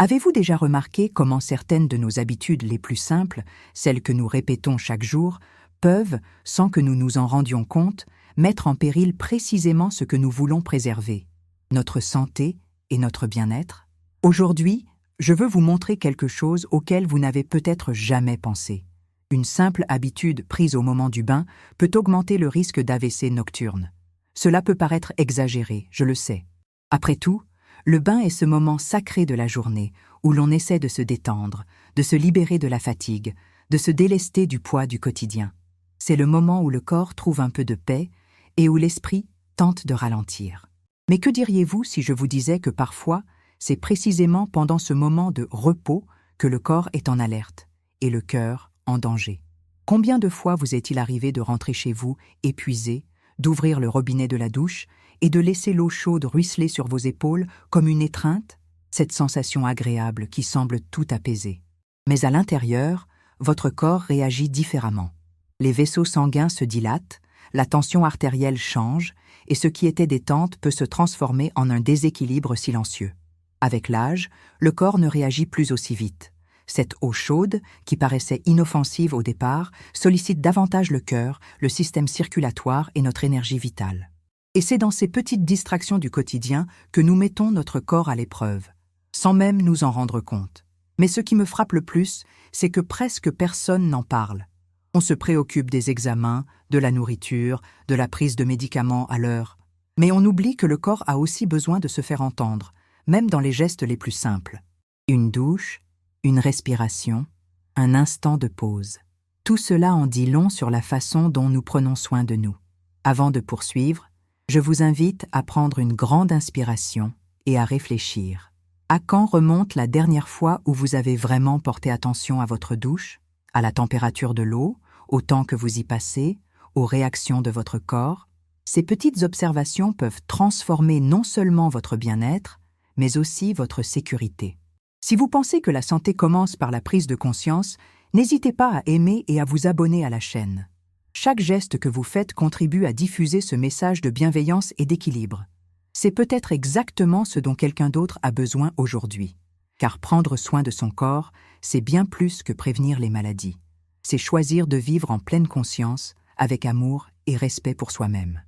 Avez-vous déjà remarqué comment certaines de nos habitudes les plus simples, celles que nous répétons chaque jour, peuvent, sans que nous nous en rendions compte, mettre en péril précisément ce que nous voulons préserver, notre santé et notre bien-être? Aujourd'hui, je veux vous montrer quelque chose auquel vous n'avez peut-être jamais pensé. Une simple habitude prise au moment du bain peut augmenter le risque d'AVC nocturne. Cela peut paraître exagéré, je le sais. Après tout, le bain est ce moment sacré de la journée où l'on essaie de se détendre, de se libérer de la fatigue, de se délester du poids du quotidien. C'est le moment où le corps trouve un peu de paix et où l'esprit tente de ralentir. Mais que diriez-vous si je vous disais que parfois, c'est précisément pendant ce moment de repos que le corps est en alerte et le cœur en danger? Combien de fois vous est-il arrivé de rentrer chez vous épuisé, d'ouvrir le robinet de la douche et de laisser l'eau chaude ruisseler sur vos épaules comme une étreinte, cette sensation agréable qui semble tout apaiser? Mais à l'intérieur, votre corps réagit différemment. Les vaisseaux sanguins se dilatent, la tension artérielle change, et ce qui était détente peut se transformer en un déséquilibre silencieux. Avec l'âge, le corps ne réagit plus aussi vite. Cette eau chaude, qui paraissait inoffensive au départ, sollicite davantage le cœur, le système circulatoire et notre énergie vitale. Et c'est dans ces petites distractions du quotidien que nous mettons notre corps à l'épreuve, sans même nous en rendre compte. Mais ce qui me frappe le plus, c'est que presque personne n'en parle. On se préoccupe des examens, de la nourriture, de la prise de médicaments à l'heure. Mais on oublie que le corps a aussi besoin de se faire entendre, même dans les gestes les plus simples. Une douche, une respiration, un instant de pause. Tout cela en dit long sur la façon dont nous prenons soin de nous. Avant de poursuivre, je vous invite à prendre une grande inspiration et à réfléchir. À quand remonte la dernière fois où vous avez vraiment porté attention à votre douche, à la température de l'eau, au temps que vous y passez, aux réactions de votre corps? Ces petites observations peuvent transformer non seulement votre bien-être, mais aussi votre sécurité. Si vous pensez que la santé commence par la prise de conscience, n'hésitez pas à aimer et à vous abonner à la chaîne. Chaque geste que vous faites contribue à diffuser ce message de bienveillance et d'équilibre. C'est peut-être exactement ce dont quelqu'un d'autre a besoin aujourd'hui. Car prendre soin de son corps, c'est bien plus que prévenir les maladies. C'est choisir de vivre en pleine conscience, avec amour et respect pour soi-même.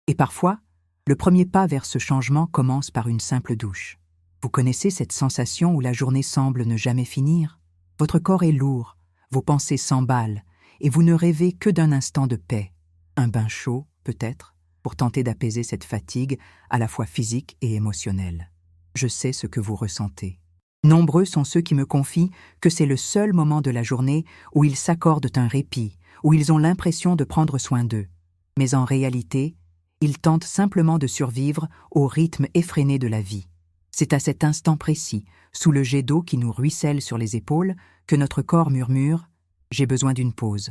Et parfois, le premier pas vers ce changement commence par une simple douche. Vous connaissez cette sensation où la journée semble ne jamais finir? Votre corps est lourd, vos pensées s'emballent, et vous ne rêvez que d'un instant de paix. Un bain chaud, peut-être, pour tenter d'apaiser cette fatigue à la fois physique et émotionnelle. Je sais ce que vous ressentez. Nombreux sont ceux qui me confient que c'est le seul moment de la journée où ils s'accordent un répit, où ils ont l'impression de prendre soin d'eux. Mais en réalité, ils tentent simplement de survivre au rythme effréné de la vie. C'est à cet instant précis, sous le jet d'eau qui nous ruisselle sur les épaules, que notre corps murmure « J'ai besoin d'une pause ».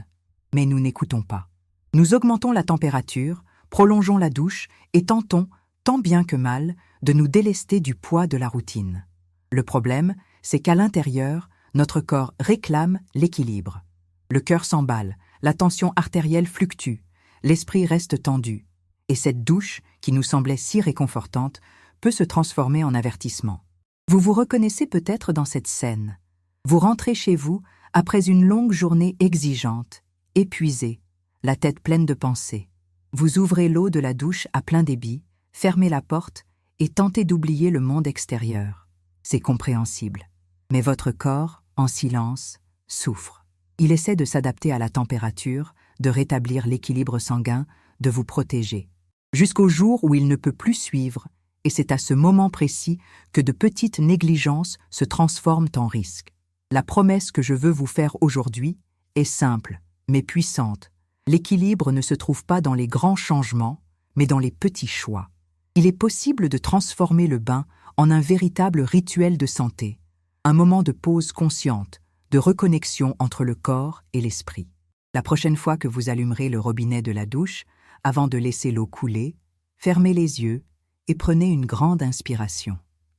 Mais nous n'écoutons pas. Nous augmentons la température, prolongeons la douche et tentons, tant bien que mal, de nous délester du poids de la routine. Le problème, c'est qu'à l'intérieur, notre corps réclame l'équilibre. Le cœur s'emballe, la tension artérielle fluctue, l'esprit reste tendu. Et cette douche, qui nous semblait si réconfortante, peut se transformer en avertissement. Vous vous reconnaissez peut-être dans cette scène. Vous rentrez chez vous après une longue journée exigeante, épuisé, la tête pleine de pensées. Vous ouvrez l'eau de la douche à plein débit, fermez la porte et tentez d'oublier le monde extérieur. C'est compréhensible. Mais votre corps, en silence, souffre. Il essaie de s'adapter à la température, de rétablir l'équilibre sanguin, de vous protéger. Jusqu'au jour où il ne peut plus suivre, et c'est à ce moment précis que de petites négligences se transforment en risques. La promesse que je veux vous faire aujourd'hui est simple, mais puissante. L'équilibre ne se trouve pas dans les grands changements, mais dans les petits choix. Il est possible de transformer le bain en un véritable rituel de santé, un moment de pause consciente, de reconnexion entre le corps et l'esprit. La prochaine fois que vous allumerez le robinet de la douche, avant de laisser l'eau couler, fermez les yeux et prenez une grande inspiration.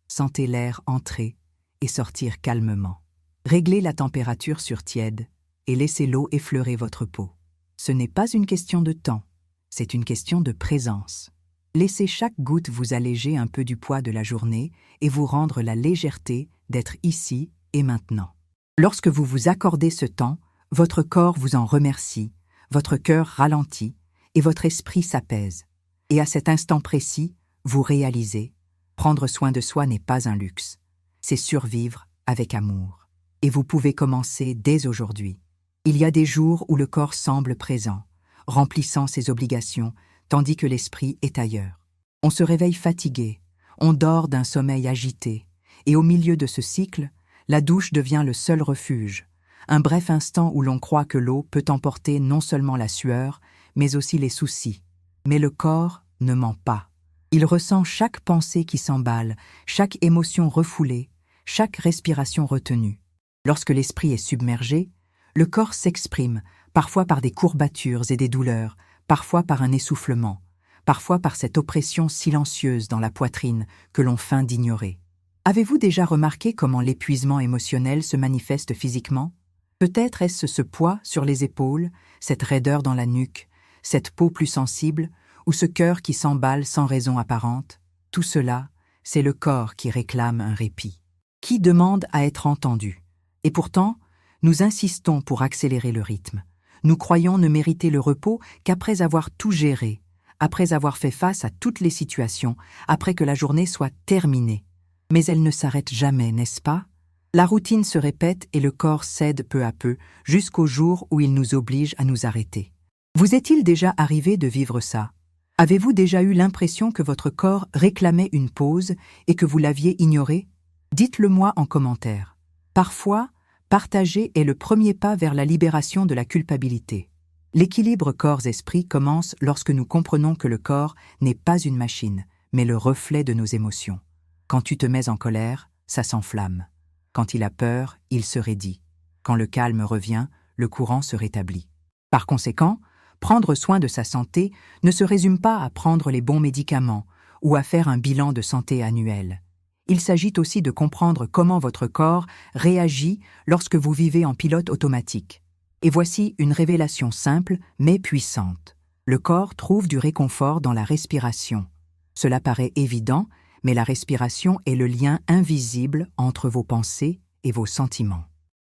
Sentez l'air entrer et sortir calmement. Réglez la température sur tiède et laissez l'eau effleurer votre peau. Ce n'est pas une question de temps, c'est une question de présence. Laissez chaque goutte vous alléger un peu du poids de la journée et vous rendre la légèreté d'être ici et maintenant. Lorsque vous vous accordez ce temps, votre corps vous en remercie, votre cœur ralentit et votre esprit s'apaise. Et à cet instant précis, vous réalisez, prendre soin de soi n'est pas un luxe, c'est survivre avec amour. Et vous pouvez commencer dès aujourd'hui. Il y a des jours où le corps semble présent, remplissant ses obligations, tandis que l'esprit est ailleurs. On se réveille fatigué, on dort d'un sommeil agité, et au milieu de ce cycle, la douche devient le seul refuge, un bref instant où l'on croit que l'eau peut emporter non seulement la sueur, mais aussi les soucis. Mais le corps ne ment pas. Il ressent chaque pensée qui s'emballe, chaque émotion refoulée, chaque respiration retenue. Lorsque l'esprit est submergé, le corps s'exprime, parfois par des courbatures et des douleurs, parfois par un essoufflement, parfois par cette oppression silencieuse dans la poitrine que l'on feint d'ignorer. Avez-vous déjà remarqué comment l'épuisement émotionnel se manifeste physiquement? Peut-être est-ce ce poids sur les épaules, cette raideur dans la nuque, cette peau plus sensible, ou ce cœur qui s'emballe sans raison apparente? Tout cela, c'est le corps qui réclame un répit, qui demande à être entendu. Et pourtant, nous insistons pour accélérer le rythme. Nous croyons ne mériter le repos qu'après avoir tout géré, après avoir fait face à toutes les situations, après que la journée soit terminée. Mais elle ne s'arrête jamais, n'est-ce pas? La routine se répète et le corps cède peu à peu, jusqu'au jour où il nous oblige à nous arrêter. Vous est-il déjà arrivé de vivre ça? Avez-vous déjà eu l'impression que votre corps réclamait une pause et que vous l'aviez ignoré? Dites-le moi en commentaire. Parfois, partager est le premier pas vers la libération de la culpabilité. L'équilibre corps-esprit commence lorsque nous comprenons que le corps n'est pas une machine, mais le reflet de nos émotions. Quand tu te mets en colère, ça s'enflamme. Quand il a peur, il se raidit. Quand le calme revient, le courant se rétablit. Par conséquent, prendre soin de sa santé ne se résume pas à prendre les bons médicaments ou à faire un bilan de santé annuel. Il s'agit aussi de comprendre comment votre corps réagit lorsque vous vivez en pilote automatique. Et voici une révélation simple mais puissante. Le corps trouve du réconfort dans la respiration. Cela paraît évident, mais la respiration est le lien invisible entre vos pensées et vos sentiments.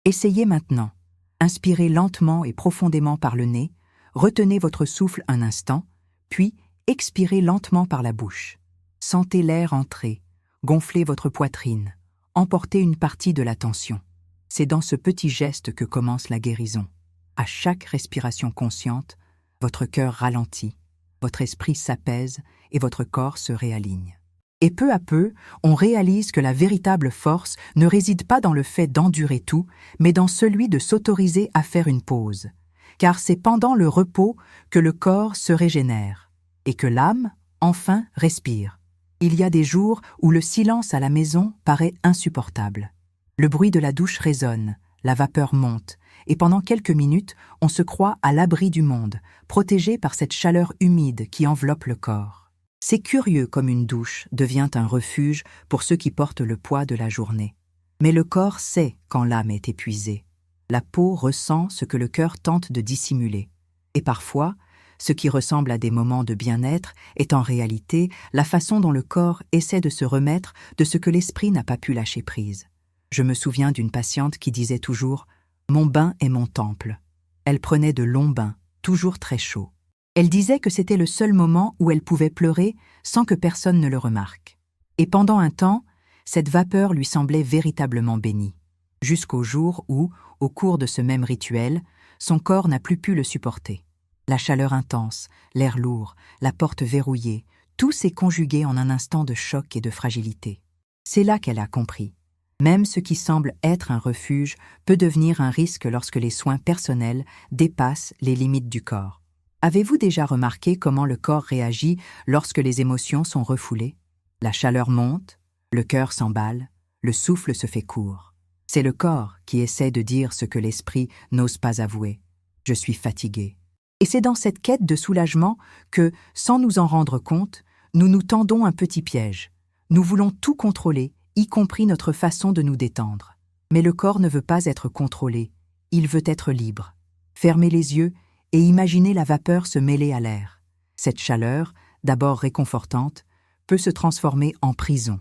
Essayez maintenant. Inspirez lentement et profondément par le nez, retenez votre souffle un instant, puis expirez lentement par la bouche. Sentez l'air entrer, gonfler votre poitrine, emporter une partie de la tension. C'est dans ce petit geste que commence la guérison. À chaque respiration consciente, votre cœur ralentit, votre esprit s'apaise et votre corps se réaligne. Et peu à peu, on réalise que la véritable force ne réside pas dans le fait d'endurer tout, mais dans celui de s'autoriser à faire une pause. Car c'est pendant le repos que le corps se régénère, et que l'âme, enfin, respire. Il y a des jours où le silence à la maison paraît insupportable. Le bruit de la douche résonne, la vapeur monte, et pendant quelques minutes, on se croit à l'abri du monde, protégé par cette chaleur humide qui enveloppe le corps. C'est curieux comme une douche devient un refuge pour ceux qui portent le poids de la journée. Mais le corps sait quand l'âme est épuisée. La peau ressent ce que le cœur tente de dissimuler. Et parfois, ce qui ressemble à des moments de bien-être est en réalité la façon dont le corps essaie de se remettre de ce que l'esprit n'a pas pu lâcher prise. Je me souviens d'une patiente qui disait toujours « Mon bain est mon temple ». Elle prenait de longs bains, toujours très chauds. Elle disait que c'était le seul moment où elle pouvait pleurer sans que personne ne le remarque. Et pendant un temps, cette vapeur lui semblait véritablement bénie. Jusqu'au jour où, au cours de ce même rituel, son corps n'a plus pu le supporter. La chaleur intense, l'air lourd, la porte verrouillée, tout s'est conjugué en un instant de choc et de fragilité. C'est là qu'elle a compris. Même ce qui semble être un refuge peut devenir un risque lorsque les soins personnels dépassent les limites du corps. Avez-vous déjà remarqué comment le corps réagit lorsque les émotions sont refoulées? La chaleur monte, le cœur s'emballe, le souffle se fait court. C'est le corps qui essaie de dire ce que l'esprit n'ose pas avouer. Je suis fatigué. Et c'est dans cette quête de soulagement que, sans nous en rendre compte, nous nous tendons un petit piège. Nous voulons tout contrôler, y compris notre façon de nous détendre. Mais le corps ne veut pas être contrôlé, il veut être libre. Fermez les yeux et imaginez la vapeur se mêler à l'air. Cette chaleur, d'abord réconfortante, peut se transformer en prison.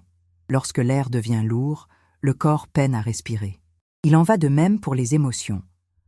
Lorsque l'air devient lourd, le corps peine à respirer. Il en va de même pour les émotions.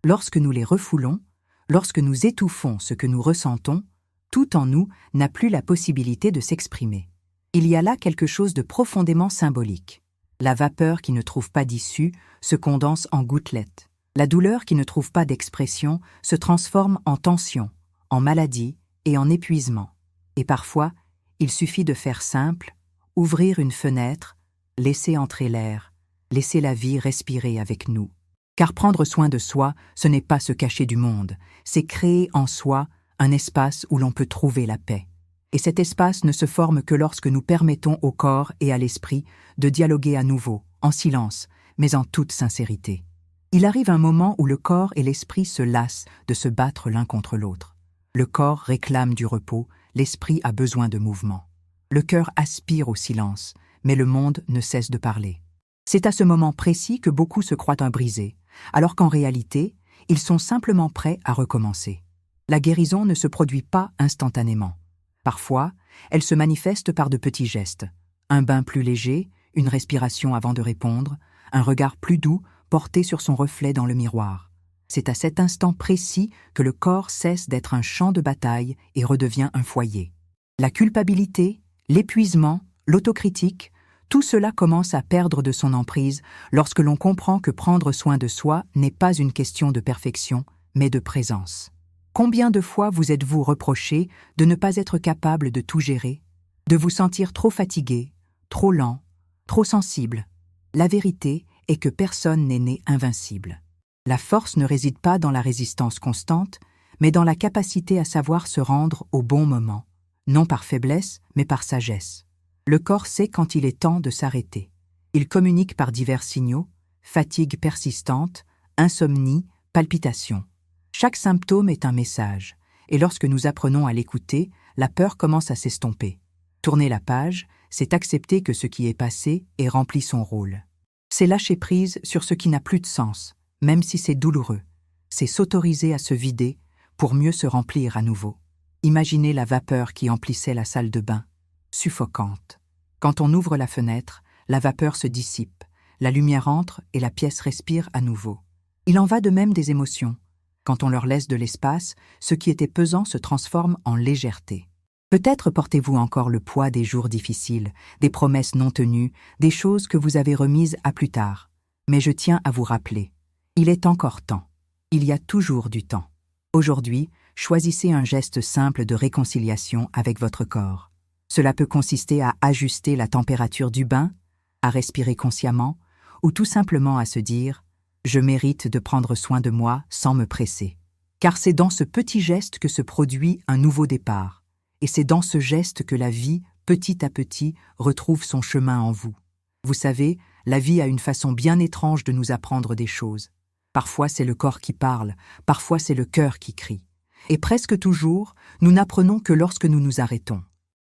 Lorsque nous les refoulons, lorsque nous étouffons ce que nous ressentons, tout en nous n'a plus la possibilité de s'exprimer. Il y a là quelque chose de profondément symbolique. La vapeur qui ne trouve pas d'issue se condense en gouttelettes. La douleur qui ne trouve pas d'expression se transforme en tension, en maladie et en épuisement. Et parfois, il suffit de faire simple, ouvrir une fenêtre, laisser entrer l'air, laisser la vie respirer avec nous. Car prendre soin de soi, ce n'est pas se cacher du monde, c'est créer en soi un espace où l'on peut trouver la paix. Et cet espace ne se forme que lorsque nous permettons au corps et à l'esprit de dialoguer à nouveau, en silence, mais en toute sincérité. Il arrive un moment où le corps et l'esprit se lassent de se battre l'un contre l'autre. Le corps réclame du repos, l'esprit a besoin de mouvement. Le cœur aspire au silence, mais le monde ne cesse de parler. C'est à ce moment précis que beaucoup se croient brisés, alors qu'en réalité, ils sont simplement prêts à recommencer. La guérison ne se produit pas instantanément. Parfois, elle se manifeste par de petits gestes. Un bain plus léger, une respiration avant de répondre, un regard plus doux porté sur son reflet dans le miroir. C'est à cet instant précis que le corps cesse d'être un champ de bataille et redevient un foyer. La culpabilité, l'épuisement, l'autocritique, tout cela commence à perdre de son emprise lorsque l'on comprend que prendre soin de soi n'est pas une question de perfection, mais de présence. Combien de fois vous êtes-vous reproché de ne pas être capable de tout gérer, de vous sentir trop fatigué, trop lent, trop sensible? La vérité est que personne n'est né invincible. La force ne réside pas dans la résistance constante, mais dans la capacité à savoir se rendre au bon moment, non par faiblesse, mais par sagesse. Le corps sait quand il est temps de s'arrêter. Il communique par divers signaux, fatigue persistante, insomnie, palpitations. Chaque symptôme est un message, et lorsque nous apprenons à l'écouter, la peur commence à s'estomper. Tourner la page, c'est accepter que ce qui est passé ait rempli son rôle. C'est lâcher prise sur ce qui n'a plus de sens, même si c'est douloureux. C'est s'autoriser à se vider pour mieux se remplir à nouveau. Imaginez la vapeur qui emplissait la salle de bain, suffocante. Quand on ouvre la fenêtre, la vapeur se dissipe, la lumière entre et la pièce respire à nouveau. Il en va de même des émotions. Quand on leur laisse de l'espace, ce qui était pesant se transforme en légèreté. Peut-être portez-vous encore le poids des jours difficiles, des promesses non tenues, des choses que vous avez remises à plus tard. Mais je tiens à vous rappeler, il est encore temps. Il y a toujours du temps. Aujourd'hui, choisissez un geste simple de réconciliation avec votre corps. Cela peut consister à ajuster la température du bain, à respirer consciemment, ou tout simplement à se dire « Je mérite de prendre soin de moi sans me presser ». Car c'est dans ce petit geste que se produit un nouveau départ. Et c'est dans ce geste que la vie, petit à petit, retrouve son chemin en vous. Vous savez, la vie a une façon bien étrange de nous apprendre des choses. Parfois c'est le corps qui parle, parfois c'est le cœur qui crie. Et presque toujours, nous n'apprenons que lorsque nous nous arrêtons.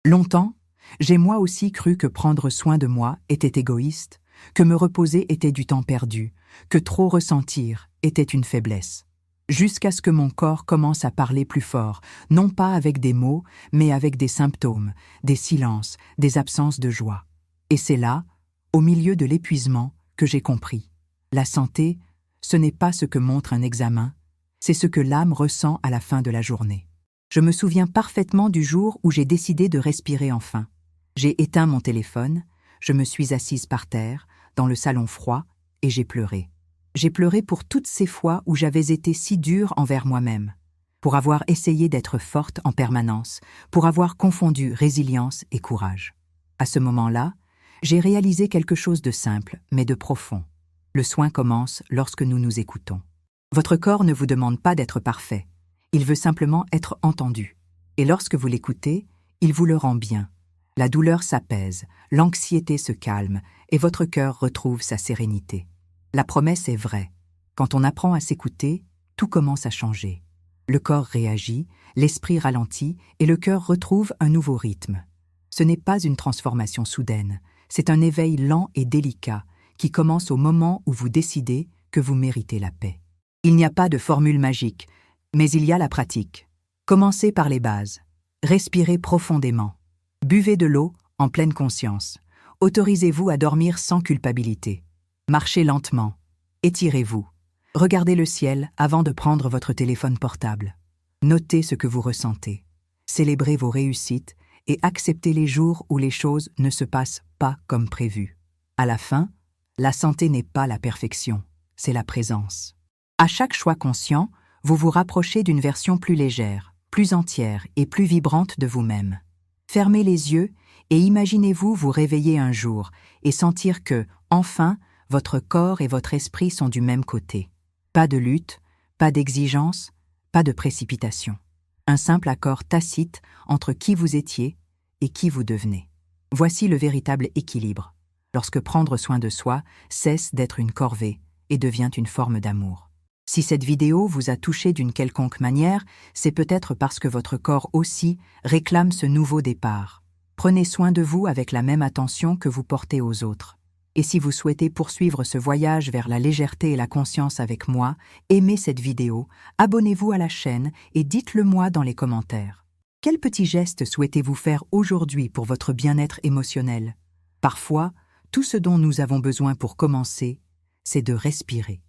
Longtemps, j'ai moi aussi cru que prendre soin de moi était égoïste, que me reposer était du temps perdu, que trop ressentir était une faiblesse. Jusqu'à ce que mon corps commence à parler plus fort, non pas avec des mots, mais avec des symptômes, des silences, des absences de joie. Et c'est là, au milieu de l'épuisement, que j'ai compris. La santé, ce n'est pas ce que montre un examen, c'est ce que l'âme ressent à la fin de la journée. Je me souviens parfaitement du jour où j'ai décidé de respirer enfin. J'ai éteint mon téléphone, je me suis assise par terre, dans le salon froid, et j'ai pleuré. J'ai pleuré pour toutes ces fois où j'avais été si dure envers moi-même, pour avoir essayé d'être forte en permanence, pour avoir confondu résilience et courage. À ce moment-là, j'ai réalisé quelque chose de simple, mais de profond. Le soin commence lorsque nous nous écoutons. Votre corps ne vous demande pas d'être parfait, il veut simplement être entendu. Et lorsque vous l'écoutez, il vous le rend bien. La douleur s'apaise, l'anxiété se calme, et votre cœur retrouve sa sérénité. La promesse est vraie. Quand on apprend à s'écouter, tout commence à changer. Le corps réagit, l'esprit ralentit et le cœur retrouve un nouveau rythme. Ce n'est pas une transformation soudaine, c'est un éveil lent et délicat qui commence au moment où vous décidez que vous méritez la paix. Il n'y a pas de formule magique, mais il y a la pratique. Commencez par les bases. Respirez profondément. Buvez de l'eau en pleine conscience. Autorisez-vous à dormir sans culpabilité. Marchez lentement. Étirez-vous. Regardez le ciel avant de prendre votre téléphone portable. Notez ce que vous ressentez. Célébrez vos réussites et acceptez les jours où les choses ne se passent pas comme prévu. À la fin, la santé n'est pas la perfection, c'est la présence. À chaque choix conscient, vous vous rapprochez d'une version plus légère, plus entière et plus vibrante de vous-même. Fermez les yeux et imaginez-vous vous réveiller un jour et sentir que, enfin, votre corps et votre esprit sont du même côté. Pas de lutte, pas d'exigence, pas de précipitation. Un simple accord tacite entre qui vous étiez et qui vous devenez. Voici le véritable équilibre, lorsque prendre soin de soi cesse d'être une corvée et devient une forme d'amour. Si cette vidéo vous a touché d'une quelconque manière, c'est peut-être parce que votre corps aussi réclame ce nouveau départ. Prenez soin de vous avec la même attention que vous portez aux autres. Et si vous souhaitez poursuivre ce voyage vers la légèreté et la conscience avec moi, aimez cette vidéo, abonnez-vous à la chaîne et dites-le moi dans les commentaires. Quel petit geste souhaitez-vous faire aujourd'hui pour votre bien-être émotionnel? Parfois, tout ce dont nous avons besoin pour commencer, c'est de respirer.